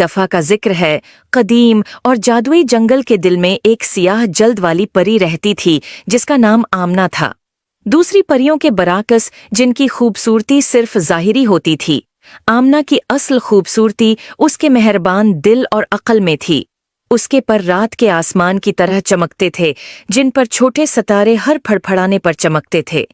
दफ़ा का जिक्र है। कदीम और जादुई जंगल के दिल में एक सियाह जल्द वाली परी रहती थी जिसका नाम आमना था। दूसरी परियों के बराकस, जिनकी खूबसूरती सिर्फ ज़ाहिरी होती थी, आमना की असल खूबसूरती उसके मेहरबान दिल और अक्ल में थी। उसके पर रात के आसमान की तरह चमकते थे, जिन पर छोटे सितारे हर फड़फड़ाने पर चमकते थे।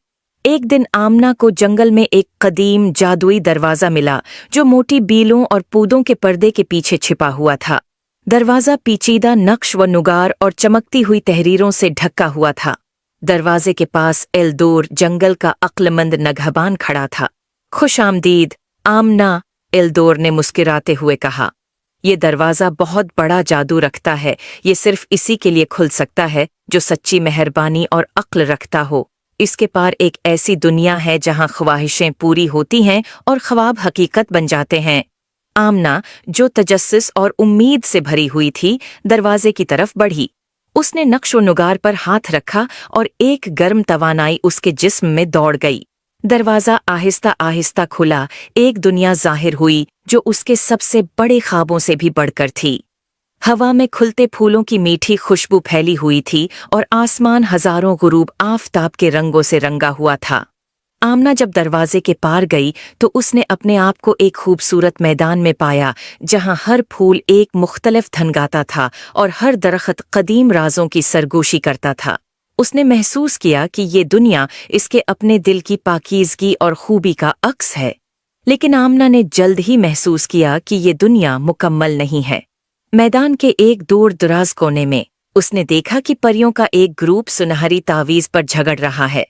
एक दिन आमना को जंगल में एक कदीम जादुई दरवाज़ा मिला जो मोटी बीलों और पौधों के पर्दे के पीछे छिपा हुआ था। दरवाज़ा पेचीदा नक्श व नुगार और चमकती हुई तहरीरों से ढका हुआ था। दरवाजे के पास एल्दोर, जंगल का अक्लमंद नगहबान, खड़ा था। खुश आमदीद आमना, एल्दोर ने मुस्कुराते हुए कहा। ये दरवाज़ा बहुत बड़ा जादू रखता है। ये सिर्फ इसी के लिए खुल सकता है जो सच्ची मेहरबानी और अक्ल रखता हो। इसके पार एक ऐसी दुनिया है जहाँ ख्वाहिशें पूरी होती हैं और ख्वाब हकीकत बन जाते हैं। आमना, जो तजस्सुस और उम्मीद से भरी हुई थी, दरवाजे की तरफ बढ़ी। उसने नक्श व नुगार पर हाथ रखा और एक गर्म तवानाई उसके जिस्म में दौड़ गई। दरवाज़ा आहिस्ता आहिस्ता खुला। एक दुनिया ज़ाहिर हुई जो उसके सबसे बड़े ख्वाबों से भी बढ़कर थी। हवा में खुलते फूलों की मीठी खुशबू फैली हुई थी और आसमान हजारों गुरूब आफताब के रंगों से रंगा हुआ था। आमना जब दरवाजे के पार गई तो उसने अपने आप को एक खूबसूरत मैदान में पाया जहां हर फूल एक मुख्तलिफ धन गाता था और हर दरख्त कदीम राजों की सरगोशी करता था। उसने महसूस किया कि ये दुनिया इसके अपने दिल की पाकीज़गी और खूबी का अक्स है। लेकिन आमना ने जल्द ही महसूस किया कि ये दुनिया मुकम्मल नहीं है। मैदान के एक दूर दराज कोने में उसने देखा कि परियों का एक ग्रुप सुनहरी तावीज़ पर झगड़ रहा है।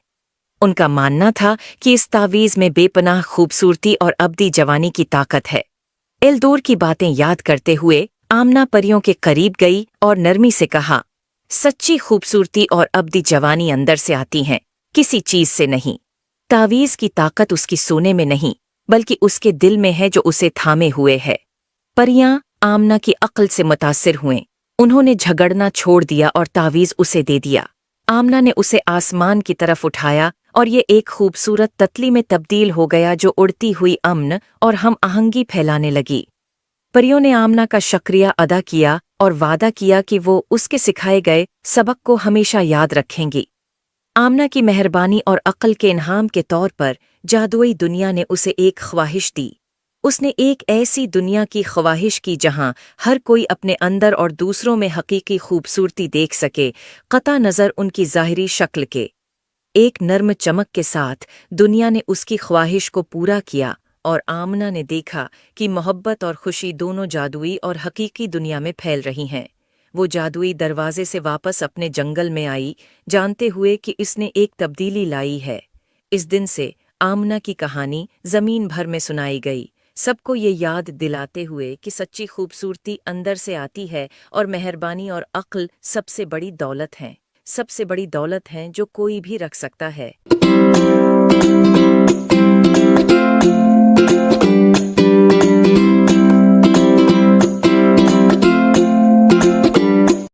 उनका मानना था कि इस तावीज़ में बेपनाह खूबसूरती और अब्दी जवानी की ताकत है। एल्दोर की बातें याद करते हुए आमना परियों के करीब गई और नरमी से कहा, सच्ची खूबसूरती और अब्दी जवानी अंदर से आती हैं, किसी चीज से नहीं। तावीज़ की ताकत उसकी सोने में नहीं बल्कि उसके दिल में है जो उसे थामे हुए है। परियां आमना की अक्ल से मुतासिर हुए। उन्होंने झगड़ना छोड़ दिया और तावीज़ उसे दे दिया। आमना ने उसे आसमान की तरफ उठाया और ये एक खूबसूरत ततली में तब्दील हो गया जो उड़ती हुई अमन और हम आहंगी फैलाने लगी। परियों ने आमना का शुक्रिया अदा किया और वादा किया कि वो उसके सिखाए गए सबक को हमेशा याद रखेंगी। आमना की मेहरबानी और अक्ल के इनाम के तौर पर जादुई दुनिया ने उसे एक ख्वाहिश दी। उसने एक ऐसी दुनिया की ख्वाहिश की जहां हर कोई अपने अंदर और दूसरों में हकीकी खूबसूरती देख सके, कता नज़र उनकी ज़ाहिरी शक्ल के। एक नर्म चमक के साथ दुनिया ने उसकी ख्वाहिश को पूरा किया और आमना ने देखा कि मोहब्बत और खुशी दोनों जादुई और हकीकी दुनिया में फैल रही हैं। वो जादुई दरवाजे से वापस अपने जंगल में आई, जानते हुए कि इसने एक तब्दीली लाई है। इस दिन से आमना की कहानी ज़मीन भर में सुनाई गई, सबको ये याद दिलाते हुए कि सच्ची खूबसूरती अंदर से आती है और मेहरबानी और अक्ल सबसे बड़ी दौलत है जो कोई भी रख सकता है।